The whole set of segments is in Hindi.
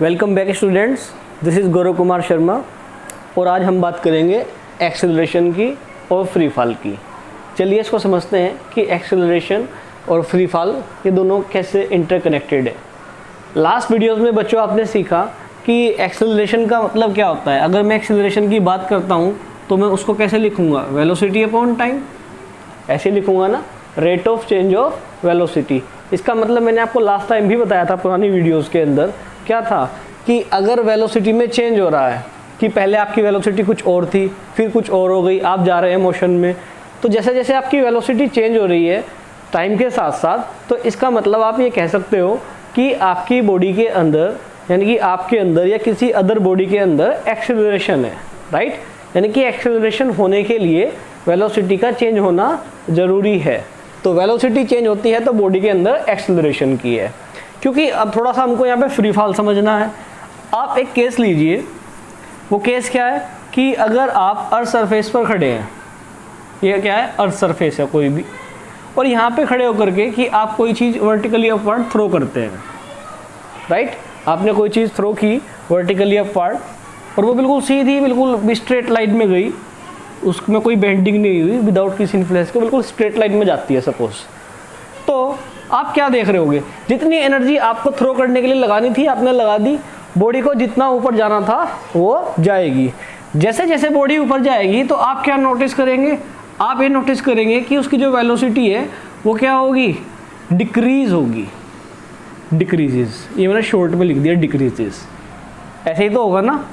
Welcome back students, this is Gaurav Kumar Sharma और आज हम बात करेंगे एक्सेलरेशन की और फ्री फॉल की। चलिए इसको समझते हैं कि एक्सेलरेशन और फ्री फॉल ये दोनों कैसे इंटरकनेक्टेड है। लास्ट वीडियोस में बच्चों आपने सीखा कि एक्सेलरेशन का मतलब क्या होता है। अगर मैं एक्सेलरेशन की बात करता हूँ तो मैं उसको कैसे लिखूँगा, वेलोसिटी अपॉन टाइम, ऐसे लिखूँगा ना, rate of change of velocity. इसका मतलब मैंने आपको लास्ट टाइम भी बताया था पुरानी वीडियोस के अंदर, क्या था कि अगर वेलोसिटी में चेंज हो रहा है कि पहले आपकी वेलोसिटी कुछ और थी फिर कुछ और हो गई, आप जा रहे हैं मोशन में, तो जैसे जैसे आपकी वेलोसिटी चेंज हो रही है टाइम के साथ साथ, तो इसका मतलब आप ये कह सकते हो कि आपकी बॉडी के अंदर, यानी कि आपके अंदर या किसी अदर बॉडी के अंदर एक्सेलरेशन है, राइट। यानी कि एक्सेलरेशन होने के लिए वेलोसिटी का चेंज होना ज़रूरी है। तो वेलोसिटी चेंज होती है तो बॉडी के अंदर एक्सेलरेशन की है। क्योंकि अब थोड़ा सा हमको यहाँ पे फ्री फॉल समझना है। आप एक केस लीजिए, वो केस क्या है कि अगर आप अर्थ सरफेस पर खड़े हैं, ये क्या है, अर्थ सरफेस है कोई भी, और यहाँ पे खड़े होकर के कि आप कोई चीज़ वर्टिकली अपवर्ड थ्रो करते हैं, राइट। आपने कोई चीज़ थ्रो की वर्टिकली अपवर्ड और वो बिल्कुल सीधी, बिल्कुल स्ट्रेट लाइन में गई, उसमें कोई बेंडिंग नहीं हुई, विदाउट किसी इन्फ्लुएंस के बिल्कुल स्ट्रेट लाइन में जाती है सपोज, तो आप क्या देख रहे होगे, जितनी एनर्जी आपको थ्रो करने के लिए लगानी थी आपने लगा दी, बॉडी को जितना ऊपर जाना था वो जाएगी। जैसे जैसे बॉडी ऊपर जाएगी तो आप क्या नोटिस करेंगे, आप ये नोटिस करेंगे कि उसकी जो वेलोसिटी है वो क्या होगी, डिक्रीज होगी, डिक्रीजेस। ये मैंने शॉर्ट में लिख दिया डिक्रीजेस। ऐसे ही तो होगा ना,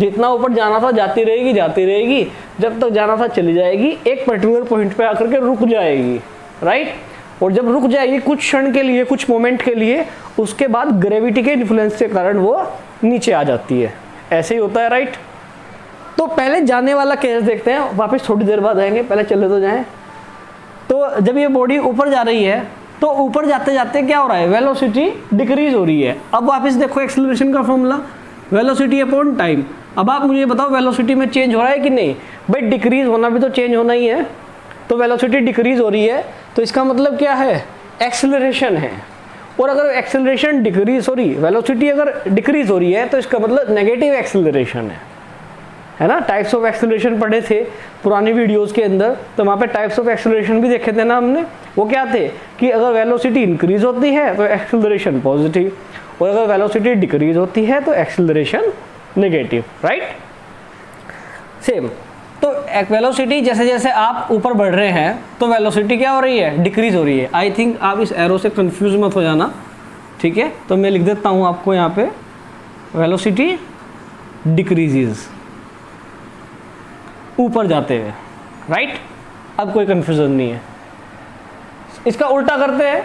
जितना ऊपर जाना था जाती रहेगी जाती रहेगी, जब तक जाना था चली जाएगी, एक पर्टिकुलर पॉइंट पे आकर के रुक जाएगी, राइट। और जब रुक जाएगी कुछ क्षण के लिए, कुछ मोमेंट के लिए, उसके बाद ग्रेविटी के इन्फ्लुएंस के कारण वो नीचे आ जाती है। ऐसे ही होता है, राइट। तो पहले जाने वाला केस देखते हैं, वापस थोड़ी देर बाद आएंगे, पहले चले तो जाएं। तो जब ये बॉडी ऊपर जा रही है तो ऊपर जाते जाते क्या हो रहा है, वेलोसिटी डिक्रीज हो रही है। अब वापस देखो एक्सेलरेशन का फॉर्मूला, वेलोसिटी अपॉन टाइम। अब आप मुझे बताओ वेलोसिटी में चेंज हो रहा है कि नहीं, भाई डिक्रीज होना भी तो चेंज होना ही है। तो वेलोसिटी डिक्रीज हो रही है तो इसका मतलब क्या है, एक्सेलरेशन है। और अगर एक्सेलरेशन डिक्रीज हो रही, वेलोसिटी अगर डिक्रीज हो रही है तो इसका मतलब नेगेटिव एक्सेलरेशन है ना। टाइप्स ऑफ एक्सेलरेशन पढ़े थे पुरानी वीडियोस के अंदर, तो वहाँ पे टाइप्स ऑफ एक्सेलरेशन भी देखे थे ना हमने। वो क्या थे कि अगर वेलोसिटी इंक्रीज होती है तो एक्सेलरेशन पॉजिटिव, और अगर वेलोसिटी डिक्रीज होती है तो एक्सेलरेशन नेगेटिव, राइट। सेम तो वेलोसिटी जैसे जैसे आप ऊपर बढ़ रहे हैं तो वेलोसिटी क्या हो रही है, डिक्रीज हो रही है। आई थिंक आप इस एरो से कंफ्यूज मत हो जाना, ठीक है। तो मैं लिख देता हूँ आपको यहाँ पे, वेलोसिटी डिक्रीजेस ऊपर जाते हुए, राइट। अब कोई कंफ्यूजन नहीं है। इसका उल्टा करते हैं,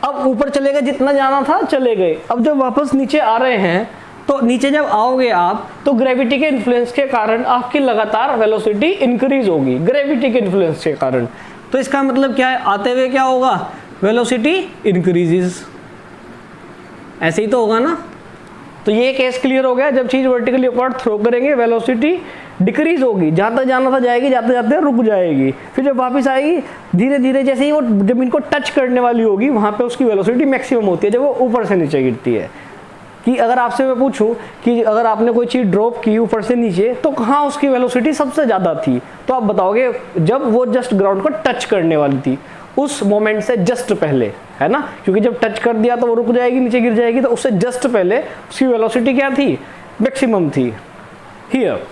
अब ऊपर चले गए, जितना जाना था चले गए, अब जब वापस नीचे आ रहे हैं तो नीचे जब आओगे आप तो ग्रेविटी के इन्फ्लुएंस के कारण आपकी लगातार वेलोसिटी इंक्रीज होगी, ग्रेविटी के इन्फ्लुएंस के कारण। तो इसका मतलब क्या है, आते हुए क्या होगा, वेलोसिटी इंक्रीजेस। ऐसे ही तो होगा ना। तो ये केस क्लियर हो गया, जब चीज वर्टिकली अपवर्ड थ्रो करेंगे वेलोसिटी डिक्रीज होगी, जहाँ तक जाना था जाएगी, जाते जाते रुक जाएगी, फिर जब वापस आएगी धीरे धीरे, जैसे ही वो जमीन को टच करने वाली होगी वहाँ पे उसकी वेलोसिटी मैक्सिमम होती है जब वो ऊपर से नीचे गिरती है। कि अगर आपसे मैं पूछूं कि अगर आपने कोई चीज़ ड्रॉप की ऊपर से नीचे तो कहाँ उसकी वेलोसिटी सबसे ज़्यादा थी, तो आप बताओगे जब वो जस्ट ग्राउंड को टच करने वाली थी, उस मोमेंट से जस्ट पहले, है ना। क्योंकि जब टच कर दिया तो वो रुक जाएगी, नीचे गिर जाएगी, तो उससे जस्ट पहले उसकी वेलोसिटी क्या थी, मैक्सिमम थी हियर।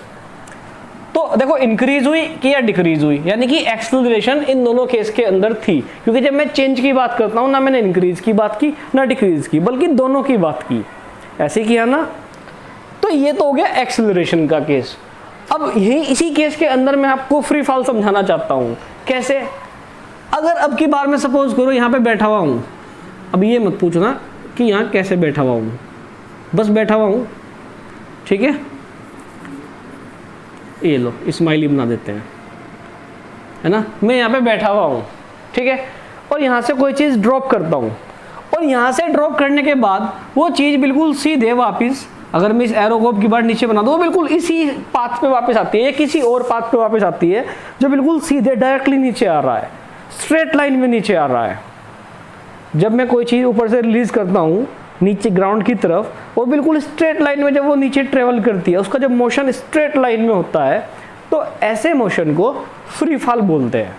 तो देखो इंक्रीज हुई कि या डिक्रीज हुई, यानी कि एक्सेलरेशन इन दोनों केस के अंदर थी। क्योंकि जब मैं चेंज की बात करता हूँ ना मैंने इंक्रीज की बात की ना डिक्रीज की, बल्कि दोनों की बात की, ऐसे किया ना। तो ये तो हो गया एक्सेलरेशन का केस। अब यही इसी केस के अंदर मैं आपको फ्री फॉल समझाना चाहता हूँ। कैसे, अगर अब की बार मैं सपोज करो यहाँ पे बैठा हुआ हूँ, अब ये मत पूछना कि यहाँ कैसे बैठा हुआ हूँ, बस बैठा हुआ हूँ, ठीक है। ये लो स्माइली बना देते हैं, है ना। मैं यहाँ पे बैठा हुआ हूँ, ठीक है, और यहाँ से कोई चीज़ ड्रॉप करता हूँ, और यहाँ से ड्रॉप करने के बाद वो चीज़ बिल्कुल सीधे वापस, अगर मैं इस एरो को की बार नीचे बना दूँ, वो बिल्कुल इसी पाथ पे वापस आती है या किसी और पाथ पे वापस आती है जो बिल्कुल सीधे डायरेक्टली नीचे आ रहा है, स्ट्रेट लाइन में नीचे आ रहा है। जब मैं कोई चीज़ ऊपर से रिलीज करता हूँ नीचे ग्राउंड की तरफ और बिल्कुल स्ट्रेट लाइन में जब वो नीचे ट्रेवल करती है, उसका जब मोशन स्ट्रेट लाइन में होता है, तो ऐसे मोशन को फ्री फॉल बोलते हैं।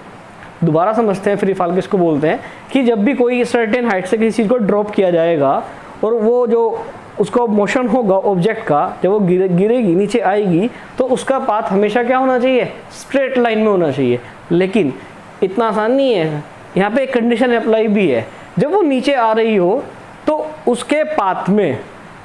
दोबारा समझते हैं फ्री फॉल किसको बोलते हैं, कि जब भी कोई सर्टेन हाइट से किसी चीज़ को ड्रॉप किया जाएगा और वो जो उसका मोशन होगा ऑब्जेक्ट का, जब वो गिरेगी नीचे आएगी, तो उसका पाथ हमेशा क्या होना चाहिए, स्ट्रेट लाइन में होना चाहिए। लेकिन इतना आसान नहीं है, यहाँ पे एक कंडीशन अप्लाई भी है। जब वो नीचे आ रही हो तो उसके पाथ में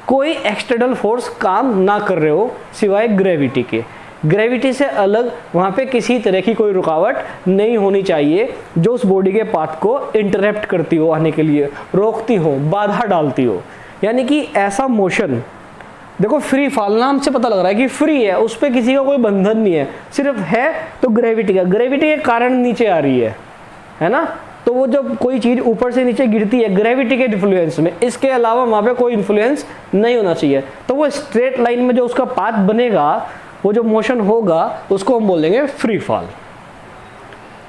कोई एक्सटर्नल फोर्स काम ना कर रहे हो सिवाय ग्रेविटी के। ग्रेविटी से अलग वहाँ पे किसी तरह की कोई रुकावट नहीं होनी चाहिए जो उस बॉडी के पाथ को इंटरप्ट करती हो, आने के लिए रोकती हो, बाधा डालती हो। यानी कि ऐसा मोशन, देखो फ्री फॉल नाम से पता लग रहा है कि फ्री है, उस पर किसी का कोई बंधन नहीं है, सिर्फ है तो ग्रेविटी का, ग्रेविटी के कारण नीचे आ रही है ना। तो वो जब कोई चीज़ ऊपर से नीचे गिरती है ग्रेविटी के इन्फ्लुएंस में, इसके अलावा वहाँ पे कोई इन्फ्लुएंस नहीं होना चाहिए, तो वो स्ट्रेट लाइन में जो उसका पाथ बनेगा, वो जो मोशन होगा, उसको हम बोलेंगे फ्री फॉल।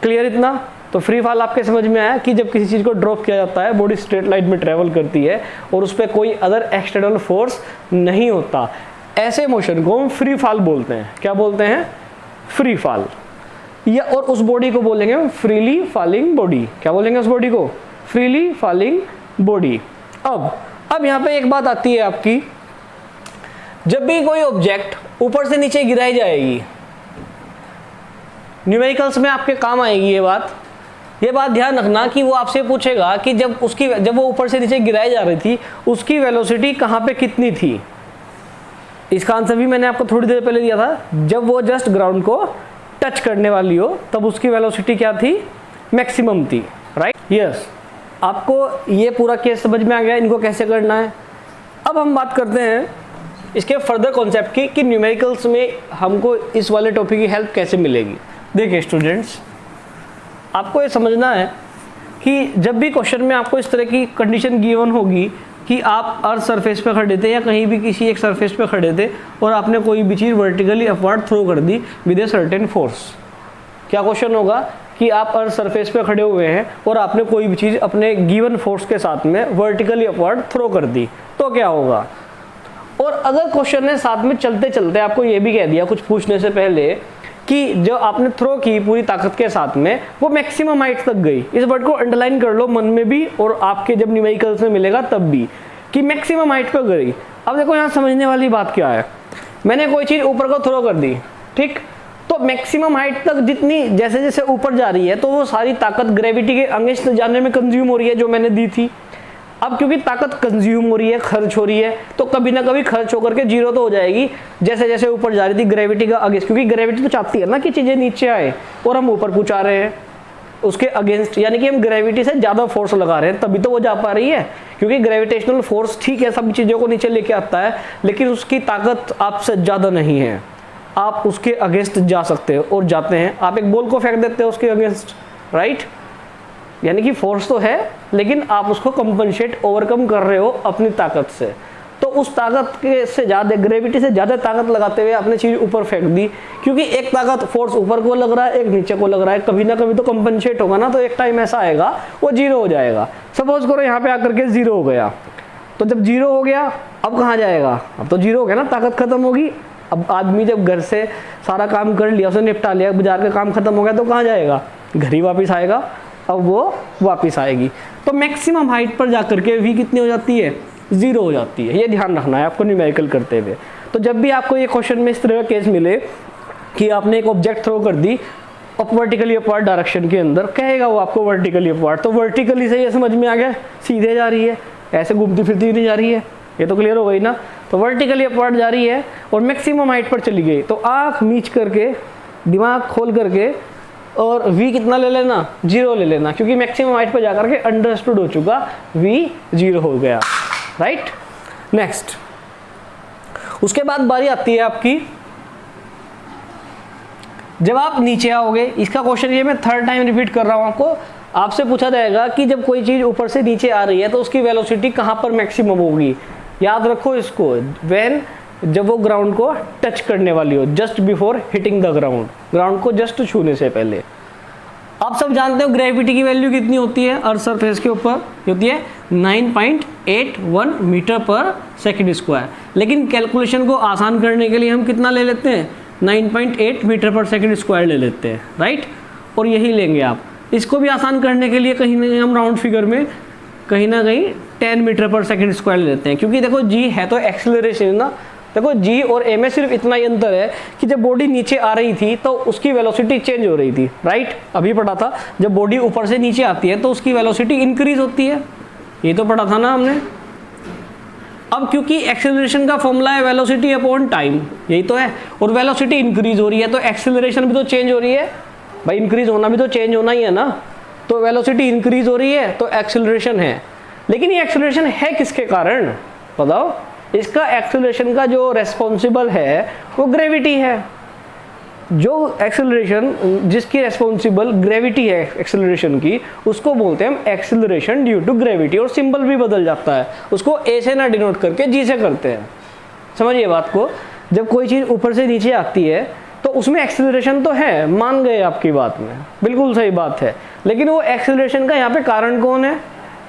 क्लियर इतना? तो फ्री फॉल आपके समझ में आया कि जब किसी चीज़ को ड्रॉप किया जाता है, बॉडी स्ट्रेट लाइन में ट्रेवल करती है और उस पर कोई अदर एक्सटर्नल फोर्स नहीं होता, ऐसे मोशन को हम फ्री फॉल बोलते हैं। क्या बोलते हैं? Free fall. या और उस बॉडी को बोलेंगे हम फ्रीली फॉलिंग बॉडी। क्या बोलेंगे उस बॉडी को? Freely falling body. अब यहाँ पे एक बात आती है आपकी, जब भी कोई ऑब्जेक्ट ऊपर से नीचे गिराई जाएगी, न्यूमेरिकल्स में आपके काम आएगी ये बात ध्यान रखना कि वो आपसे पूछेगा कि जब वो ऊपर से नीचे गिराई जा रही थी, उसकी वेलोसिटी कहाँ पे कितनी थी। इसका आंसर भी मैंने आपको थोड़ी देर पहले दिया था। जब वो जस्ट ग्राउंड को टच करने वाली हो तब उसकी वेलोसिटी क्या थी? मैक्सिमम थी, राइट? यस। आपको ये पूरा केस समझ में आ गया, इनको कैसे करना है। अब हम बात करते हैं इसके फर्दर कॉन्सेप्ट की कि न्यूमेरिकल्स में हमको इस वाले टॉपिक की हेल्प कैसे मिलेगी। देखिए स्टूडेंट्स, आपको ये समझना है कि जब भी क्वेश्चन में आपको इस तरह की कंडीशन गिवन होगी कि आप अर्थ सरफेस पे खड़े थे या कहीं भी किसी एक सरफेस पे खड़े थे और आपने कोई भी चीज़ वर्टिकली अपवर्ड थ्रो कर दी विद ए सर्टेन फोर्स। क्या क्वेश्चन होगा कि आप अर्थ सरफेस पे खड़े हुए हैं और आपने कोई भी चीज़ अपने गिवन फोर्स के साथ में वर्टिकली अपवर्ड थ्रो कर दी, तो क्या होगा? और अगर क्वेश्चन ने साथ में चलते चलते आपको ये भी कह दिया कुछ पूछने से पहले कि जो आपने थ्रो की पूरी ताकत के साथ में वो मैक्सिमम हाइट तक गई, इस वर्ड को अंडरलाइन कर लो मन में भी और आपके जब न्यूमेरिकल्स में मिलेगा तब भी, कि मैक्सिमम हाइट पर गई। अब देखो यहाँ समझने वाली बात क्या है, मैंने कोई चीज़ ऊपर को थ्रो कर दी, ठीक, तो मैक्सिमम हाइट तक जितनी जैसे जैसे ऊपर जा रही है तो वो सारी ताकत ग्रेविटी के अगेंस्ट जाने में कंज्यूम हो रही है जो मैंने दी थी। अब क्योंकि ताकत कंज्यूम हो रही है, खर्च हो रही है, तो कभी ना कभी खर्च होकर के जीरो तो हो जाएगी जैसे जैसे ऊपर जा रही थी ग्रेविटी का अगेंस्ट, क्योंकि ग्रेविटी तो चाहती है ना कि चीज़ें नीचे आए और हम ऊपर पहुंचा रहे हैं उसके अगेंस्ट, यानी कि हम ग्रेविटी से ज़्यादा फोर्स लगा रहे हैं तभी तो वो जा पा रही है। क्योंकि ग्रेविटेशनल फोर्स ठीक है सभी चीज़ों को नीचे लेके आता है, लेकिन उसकी ताकत आपसे ज़्यादा नहीं है, आप उसके अगेंस्ट जा सकते हो और जाते हैं। आप एक बॉल को फेंक देते हो उसके अगेंस्ट, राइट, यानी कि फोर्स तो है लेकिन आप उसको कंपनसेट ओवरकम कर रहे हो अपनी ताकत से। तो उस ताकत के से ज़्यादा, ग्रेविटी से ज़्यादा ताकत लगाते हुए आपने चीज़ ऊपर फेंक दी, क्योंकि एक ताकत फोर्स ऊपर को लग रहा है, एक नीचे को लग रहा है, कभी ना कभी तो कंपनसेट होगा ना, तो एक टाइम ऐसा आएगा वो जीरो हो जाएगा। सपोज करो यहाँ पे आकर के जीरो हो गया, तो जब जीरो हो गया अब कहाँ जाएगा? अब तो जीरो हो गया ना, ताकत खत्म होगी। अब आदमी जब घर से सारा काम कर लिया, उसने निपटा लिया, बाजार का काम खत्म हो गया, तो कहाँ जाएगा? घर ही वापस आएगा, अब वो वापस आएगी। तो मैक्सिमम हाइट पर जाकर के v कितनी हो जाती है? जीरो हो जाती है। ये ध्यान रखना है आपको न्यूमेरिकल करते हुए। तो जब भी आपको ये क्वेश्चन में इस तरह का केस मिले कि आपने एक ऑब्जेक्ट थ्रो कर दी वर्टिकली अपवर्ड डायरेक्शन के अंदर, कहेगा वो आपको वर्टिकली अपवर्ड, तो वर्टिकली से ये समझ में आ गया सीधे जा रही है, ऐसे घूमती फिरती नहीं जा रही है, ये तो क्लियर हो गई ना। तो वर्टिकली अपवर्ड जा रही है और मैक्सिमम हाइट पर चली गई, तो आँख मीच करके दिमाग खोल करके और v कितना ले लेना? जीरो ले लेना, क्योंकि मैक्सिमम हाइट पर जाकर के अंडरस्टूड हो चुका, v जीरो हो गया, राइट। नेक्स्ट, उसके बाद बारी आती है आपकी जब आप नीचे आओगे। इसका क्वेश्चन ये मैं थर्ड टाइम रिपीट कर रहा हूँ आपको। आपसे पूछा जाएगा कि जब कोई चीज़ ऊपर से नीचे आ रही है तो उसकी वेलोसिटी कहाँ पर मैक्सिमम होगी। याद रखो इसको, व्हेन, जब वो ग्राउंड को टच करने वाली हो, just before hitting the ground, ground को जस्ट छूने से पहले। आप सब जानते हो ग्रेविटी की वैल्यू कितनी होती है अर्थ सरफेस के ऊपर, होती है 9.81 मीटर पर सेकंड स्क्वायर। लेकिन कैलकुलेशन को आसान करने के लिए हम कितना ले लेते हैं, 9.8 मीटर पर सेकंड स्क्वायर ले लेते हैं, राइट। और यही लेंगे आप। इसको भी आसान करने के लिए कहीं ना कहीं हम राउंड फिगर में कहीं ना कहीं 10 मीटर पर सेकंड स्क्वायर ले लेते हैं, क्योंकि देखो जी है तो एक्सेलरेशन ना। देखो जी और ए में सिर्फ इतना ही अंतर है कि जब बॉडी नीचे आ रही थी तो उसकी वेलोसिटी चेंज हो रही थी, राइट। अभी पढ़ा था जब बॉडी ऊपर से नीचे आती है तो उसकी वेलोसिटी इंक्रीज होती है, ये तो पढ़ा था ना हमने। अब क्योंकि एक्सेलरेशन का फॉर्मूला है वेलोसिटी अपॉन टाइम, यही तो है, और वेलोसिटी इंक्रीज हो रही है तो एक्सेलरेशन भी तो चेंज हो रही है भाई, इंक्रीज होना भी तो चेंज होना ही है ना। तो वेलोसिटी इंक्रीज हो रही है तो एक्सेलरेशन है। लेकिन ये एक्सेलरेशन है किसके कारण बताओ। इसका एक्सेलरेशन का जो रेस्पॉन्सिबल है वो ग्रेविटी है। जो एक्सेलरेशन जिसकी रेस्पॉन्सिबल ग्रेविटी है एक्सेलरेशन की, उसको बोलते हैं हम एक्सेलरेशन ड्यू टू ग्रेविटी। और सिंबल भी बदल जाता है, उसको ए से ना डिनोट करके जी से करते हैं। समझिए बात को। जब कोई चीज़ ऊपर से नीचे आती है तो उसमें एक्सेलरेशन तो है, मान गए आपकी बात में, बिल्कुल सही बात है। लेकिन वो एक्सेलरेशन का यहाँ पे कारण कौन है,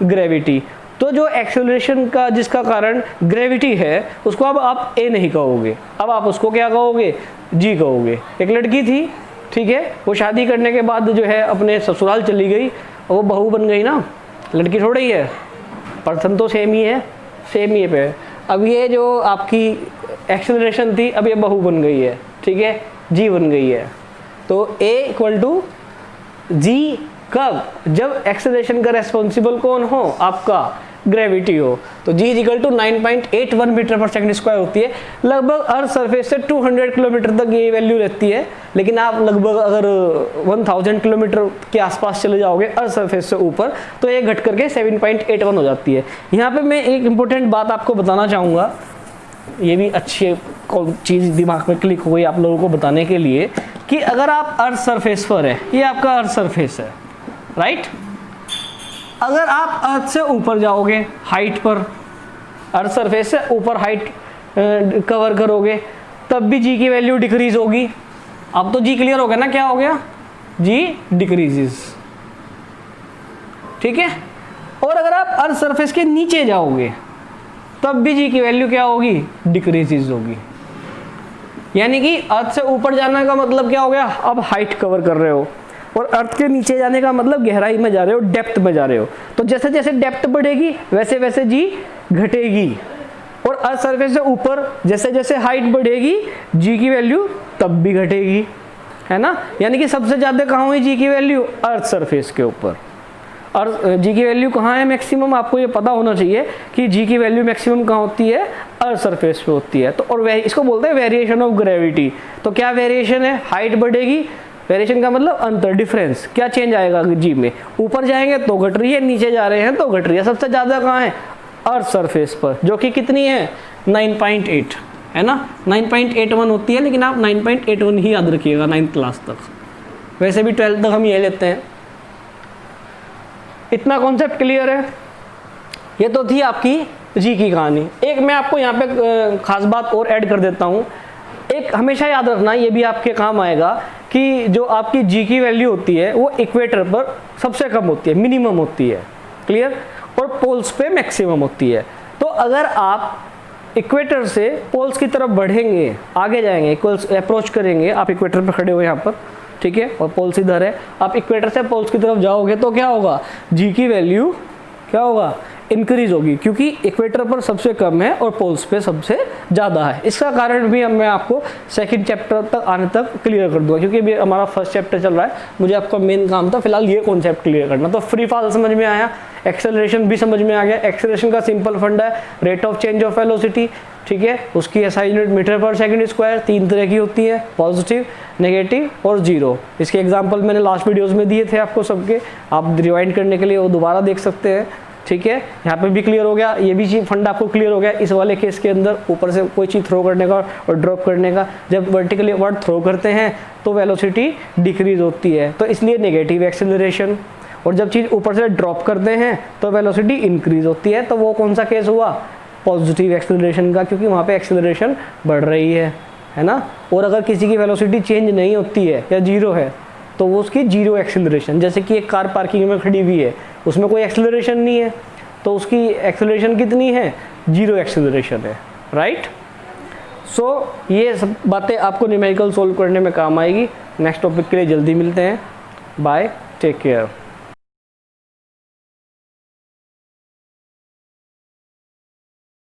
ग्रेविटी। तो जो एक्सेलरेशन का जिसका कारण ग्रेविटी है उसको अब आप ए नहीं कहोगे, अब आप उसको क्या कहोगे, जी कहोगे। एक लड़की थी, ठीक है, वो शादी करने के बाद जो है अपने ससुराल चली गई और वो बहू बन गई ना, लड़की थोड़ी ही है, पर्सन तो सेम ही है, सेम ही पे। अब ये जो आपकी एक्सेलरेशन थी अब ये बहू बन गई है, ठीक है, जी बन गई है। तो ए इक्वल टू जी कब, जब एक्सेलरेशन का रेस्पॉन्सिबल कौन हो, आपका ग्रेविटी हो। तो जी इक्वल टू 9.81 मीटर पर सेकंड स्क्वायर होती है। लगभग अर्थ सरफेस से 200 किलोमीटर तक ये वैल्यू रहती है। लेकिन आप लगभग अगर 1000 किलोमीटर के आसपास चले जाओगे अर्थ सरफेस से ऊपर तो ये घट करके 7.81 हो जाती है। यहाँ पे मैं एक इम्पोर्टेंट बात आपको बताना चाहूँगा, ये भी अच्छी चीज़ दिमाग में क्लिक हो गई आप लोगों को बताने के लिए, कि अगर आप अर्थ सरफेस पर है, ये आपका अर्थ सरफेस है, राइट। अगर आप अर्थ से ऊपर जाओगे हाइट पर, अर्थ सरफेस से ऊपर हाइट कवर करोगे, तब भी जी की वैल्यू डिक्रीज होगी। अब तो जी क्लियर हो गया ना, क्या हो गया, जी डिक्रीजेस, ठीक है। और अगर आप अर्थ सरफेस के नीचे जाओगे तब भी जी की वैल्यू क्या होगी, डिक्रीजेस होगी। यानी कि अर्थ से ऊपर जाने का मतलब क्या हो गया, अब हाइट कवर कर रहे हो, और अर्थ के नीचे जाने का मतलब गहराई में जा रहे हो, डेप्थ में जा रहे हो। तो जैसे जैसे डेप्थ बढ़ेगी वैसे वैसे जी घटेगी। और अर्थ सरफेस से ऊपर जैसे जैसे हाइट बढ़ेगी जी की वैल्यू तब भी घटेगी, है ना। यानी कि सबसे ज़्यादा कहाँ हुई जी की वैल्यू, अर्थ सरफेस के ऊपर। और जी की वैल्यू कहाँ है मैक्सिमम, आपको ये पता होना चाहिए कि जी की वैल्यू मैक्सिमम कहाँ होती है, अर्थ सरफेस पे होती है। तो और इसको बोलते हैं वेरिएशन ऑफ ग्रेविटी। तो क्या वेरिएशन है, हाइट बढ़ेगी, वेरिएशन का मतलब अंतर, डिफरेंस, क्या चेंज आएगा जी में, ऊपर जाएंगे तो घट रही है, नीचे जा रहे हैं तो घट रही है। सबसे ज़्यादा कहाँ है, अर्थ सरफेस पर, जो कि कितनी है 9.8 है ना, 9.81 होती है। लेकिन आप 9.81 ही याद रखिएगा 9th क्लास तक, वैसे भी 12th तक हम ये लेते हैं। इतना कॉन्सेप्ट क्लियर है। ये तो थी आपकी जी की कहानी। एक मैं आपको यहाँ पे खास बात और ऐड कर देता हूँ। एक हमेशा याद रखना, ये भी आपके काम आएगा, कि जो आपकी जी की वैल्यू होती है वो इक्वेटर पर सबसे कम होती है, मिनिमम होती है, क्लियर, और पोल्स पे मैक्सिमम होती है। तो अगर आप इक्वेटर से पोल्स की तरफ बढ़ेंगे, आगे जाएंगे, इक्वल्स अप्रोच करेंगे, आप इक्वेटर पे खड़े हो यहाँ पर, ठीक है, और पोल्स इधर है, आप इक्वेटर से पोल्स की तरफ जाओगे तो क्या होगा, जी की वैल्यू क्या होगा, इंक्रीज होगी, क्योंकि इक्वेटर पर सबसे कम है और पोल्स पे सबसे ज़्यादा है। इसका कारण भी मैं आपको सेकंड चैप्टर तक आने तक क्लियर कर दूंगा, क्योंकि अभी हमारा फर्स्ट चैप्टर चल रहा है, मुझे आपका मेन काम था फिलहाल ये कॉन्सेप्ट क्लियर करना। तो फ्री फॉल समझ में आया, एक्सेलरेशन भी समझ में आ गया। एक्सेलरेशन का सिंपल फंडा है rate of change of velocity, ठीक है, उसकी एसआई यूनिट मीटर पर सेकंड स्क्वायर। 3 तरह की होती है, पॉजिटिव, नेगेटिव और जीरो। इसके एग्जांपल मैंने लास्ट वीडियोस में दिए थे आपको सबके, आप रिवाइंड करने के लिए वो दोबारा देख सकते हैं, ठीक है। यहाँ पे भी क्लियर हो गया, ये भी चीज फंडा आपको क्लियर हो गया। इस वाले केस के अंदर ऊपर से कोई चीज़ थ्रो करने का और ड्रॉप करने का, जब वर्टिकली वर्ड थ्रो करते हैं तो वेलोसिटी डिक्रीज होती है, तो इसलिए नेगेटिव एक्सेलरेशन। और जब चीज़ ऊपर से ड्रॉप करते हैं तो वेलोसिटी इंक्रीज होती है, तो वो कौन सा केस हुआ, पॉजिटिव एक्सेलरेशन का, क्योंकि वहाँ पे एक्सेलरेशन बढ़ रही है ना। और अगर किसी की वेलोसिटी चेंज नहीं होती है या जीरो है तो वो उसकी जीरो एक्सेलरेशन, जैसे कि एक कार पार्किंग में खड़ी हुई है, उसमें कोई एक्सेलरेशन नहीं है, तो उसकी एक्सेलरेशन कितनी है, जीरो एक्सेलरेशन है, राइट। सो ये सब बातें आपको न्यूमेरिकल सोल्व करने में काम आएगी। नेक्स्ट टॉपिक के लिए जल्दी मिलते हैं, बाय, टेक केयर।